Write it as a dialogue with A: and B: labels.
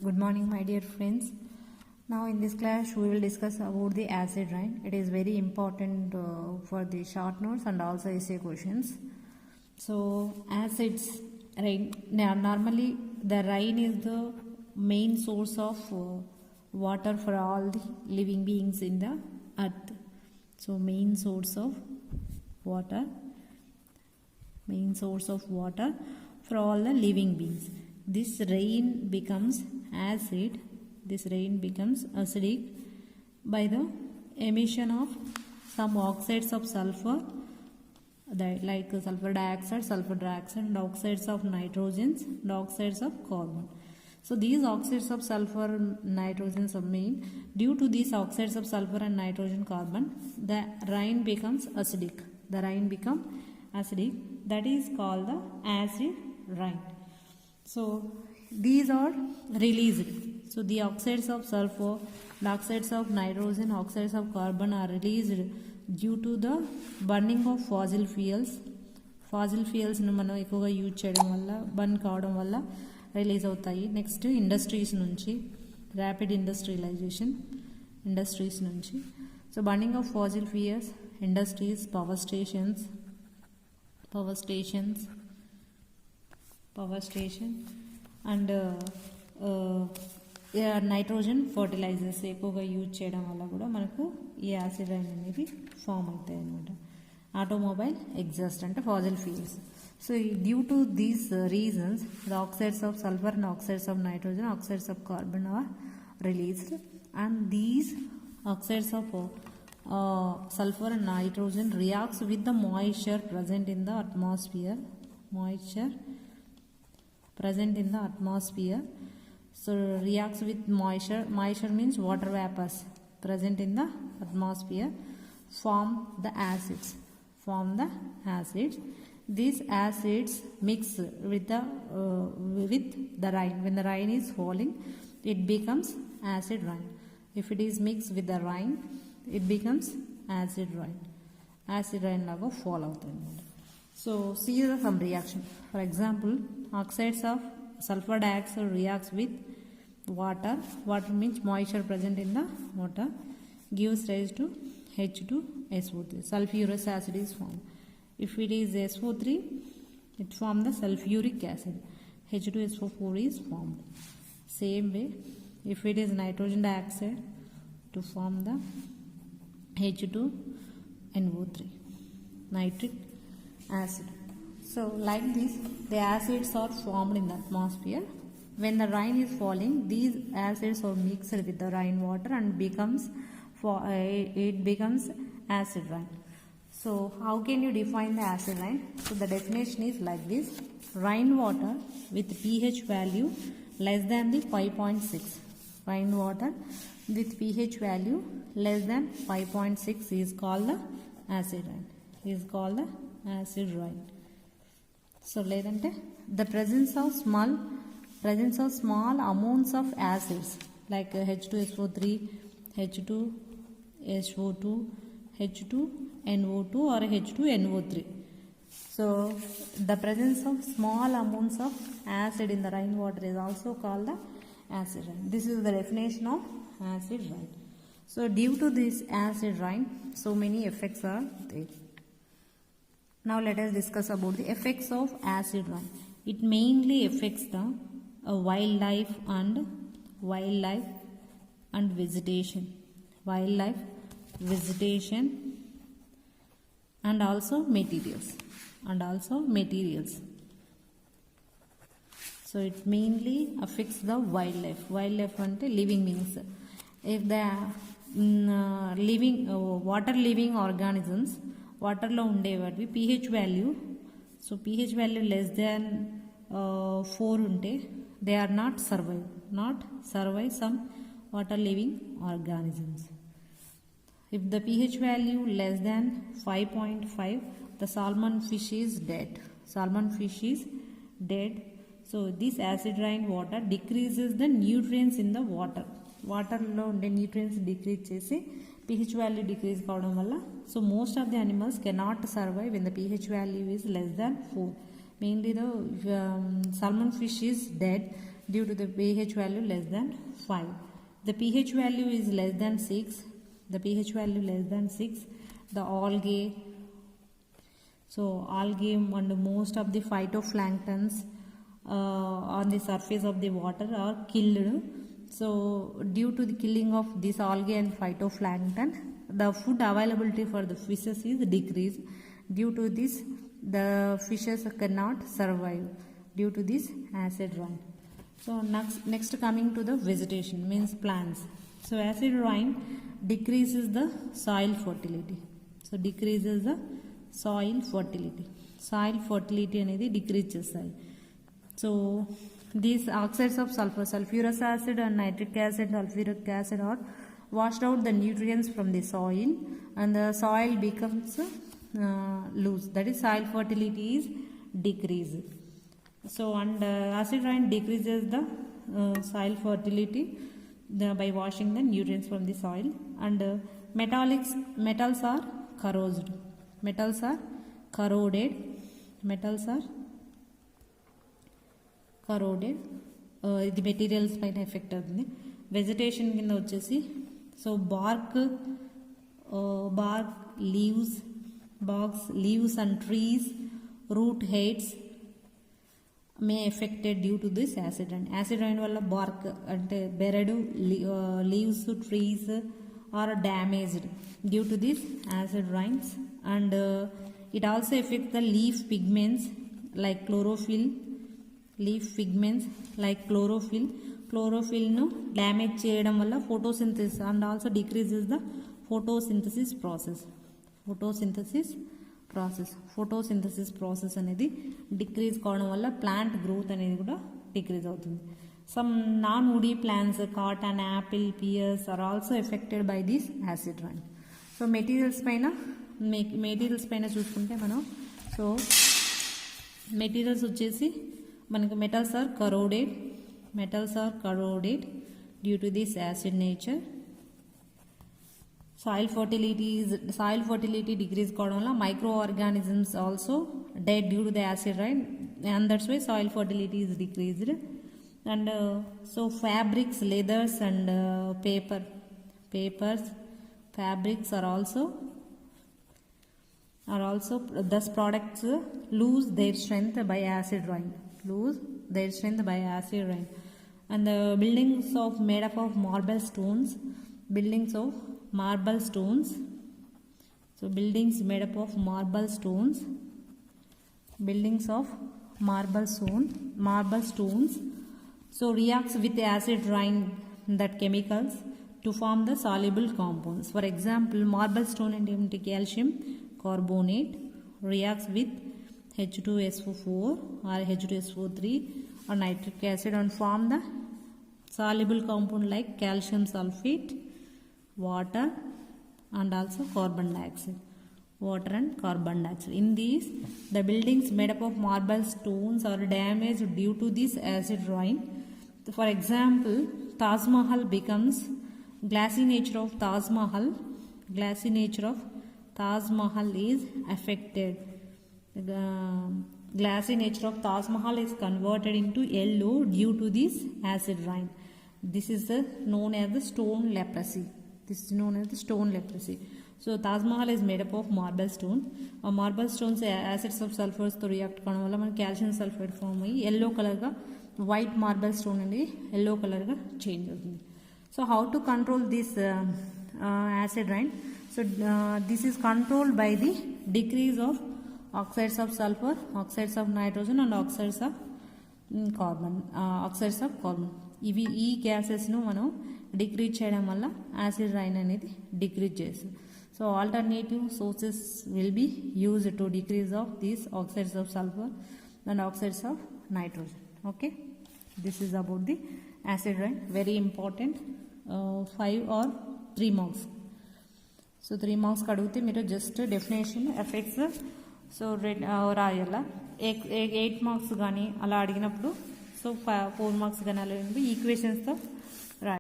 A: Good morning, my dear friends. Now in this class we will discuss about the acid rain. It is very important for the short notes and also essay questions. So acids rain. Now normally the rain is the main source of water for all the living beings in the earth. So main source of water for all the living beings. This rain becomes acid, this rain becomes acidic by the emission of some oxides of sulfur, like sulfur dioxide, and oxides of nitrogens and oxides of carbon. So these oxides of sulfur and nitrogens are main. Due to these oxides of sulfur and nitrogen carbon, the rain becomes acidic. The rain becomes acidic. That is called the acid rain. So these are released. So the oxides of sulfur, the oxides of nitrogen, oxides of carbon are released due to the burning of fossil fuels. Fossil fuels ను మనం ఎక్కువగా use చేయడం వల్ల burn కావడం వల్ల release అవుతాయి. Next industries నుంచి rapid industries నుంచి. So burning of fossil fuels, industries, power station and nitrogen fertilizers ఎక్కువగా యూజ్ చేయడం వల్ల కూడా మనకు ఈ యాసిడ్ రైన్ అనేవి ఫామ్ అవుతాయి అన్నమాట. ఆటోమొబైల్ ఎగ్జాస్ట్ అంటే fossil fuels. So due to these reasons the oxides of sulphur and oxides of nitrogen, oxides of carbon are released and these oxides of sulfur and nitrogen reacts with the moisture present in the atmosphere. So reacts with moisture means water vapors present in the atmosphere form the acids. These acids mix with the rain. When the rain is falling, it becomes acid rain. If it is mixed with the rain, it becomes acid rain laga fall అవుతుంది. So see some reaction. For example, oxides of sulfur dioxide reacts with water means moisture present in the water, gives rise to H2SO3. sulfurous acid is formed. If it is SO3, it forms the sulfuric acid. H2SO4 is formed. Same way, if it is nitrogen dioxide, to form the H2NO3, nitric acid. So like this, the acids are formed in the atmosphere. When the rain is falling, these acids are mixed with the rainwater and it becomes acid rain. So how can you define the acid rain? So the definition is like this: rainwater with pH value less than the 5.6. Rainwater with pH value less than 5.6 is called the acid rain. So లేదంటే the presence of small amounts of acids like H2SO3, H2SO2, H2NO2 or H2NO3. So the presence of small amounts of acid in the rainwater is also called the acid rain. This is the definition of acid rain. So due to this acid rain, so many effects are there. Now let us discuss about the effects of acid rain. It mainly affects the wildlife and vegetation. And also materials. So it mainly affects the wildlife ante living beings. If the water living organisms, water lo ఉండేవాటివి pH value, so pH value less than 4 unte they are not survive some water living organisms. If the pH value less than 5.5, the salmon fish is dead. So this acid rain water decreases the nutrients in the water. వాటర్లో ఉండే nutrients decrease చేసి pH value decrease కావడం వల్ల so most of the animals cannot survive when the pH value is less than 4. Mainly the salmon fish is dead due to the pH value less than 5. The pH value is less than 6. The pH value less than 6. The algae. So algae and most of the phytoplanktons on the surface of the water are killed. So due to the killing of this algae and phytoplankton, the food availability for the fishes is decreased. Due to this, the fishes cannot survive due to this acid rain. So next coming to the vegetation, means plants. So acid rain decreases the soil fertility. So decreases the soil fertility. Soil fertility అనేది decrease చేస్తాయి. So these oxides of sulfur, sulfurous acid and nitric acid, sulfuric acid are washed out the nutrients from the soil, and the soil becomes loose. That is, soil fertility is decreased. So and acid rain decreases the soil fertility by washing the nutrients from the soil, and metals are corroded. Metals are corroded. Metals are corroded. ఇది materials పైన effect అవుతుంది. Vegetation కింద వచ్చేసి so bark, leaves and trees, root heads may affected due to this acid rain. Acid rain వల్ల bark అంటే బెరడు, leaves, trees are damaged due to this acid rains, and it also affects the leaf pigments like chlorophyll. Leaf pigments like chlorophyll ను damage చేయడం వల్ల photosynthesis and also decreases the photosynthesis process అనేది decrease కావడం వల్ల plant growth అనేది కూడా decrease అవుతుంది. Some non woody plants, cotton, apple, pears are also affected by this acid rain. So materials పైన చూసుకుంటే మనం, సో మెటీరియల్స్ వచ్చేసి మనకు metals are corroded due to this acid nature. Soil fertility decrease కావడం వల్ల microorganisms also dead due to the acid rain, and that's why soil fertility is decreased. And so fabrics, leathers and fabrics are also thus products lose their strength by acid rain. And the buildings made up of marble stones. So buildings made up of marble stones. So reacts with acid rain, that chemicals, to form the soluble compounds. For example, marble stone and calcium carbonate reacts with H2SO4 or H2SO3 or nitric acid and form the soluble compound like calcium sulfate, water and also carbon dioxide. In these, the buildings made up of marble stones are damaged due to this acid rain. For example, Taj Mahal becomes glassy nature of Taj Mahal is affected. The glassy nature of Taj Mahal is converted into yellow due to this acid rain. This is known as the stone leprosy. So Taj Mahal is made up of marble stone. Marble stones acids of sulfurs to react కావడం వల్ల మనకి calcium sulfate form అయ్యి yellow colour గా, white marble stone అనేది yellow colour గా change అవుతుంది. So how to control this acid rain? So this is controlled by the decrease of oxides of sulfur, oxides of nitrogen and oxides of carbon. ఇవి ఈ గ్యాసెస్ను మనం decrease చేయడం వల్ల acid rain అనేది decrease చేస్తుంది. So alternative sources will be used to decrease of these oxides of sulphur and oxides of nitrogen. Okay, this is about the acid rain, very important. 5 or 3 marks. So 3 marks అడిగితే మీరు just definition effects so రాయాల. 8 marks కానీ అలా అడిగినప్పుడు so 4 marks కానీ అలా ఈక్వేషన్స్తో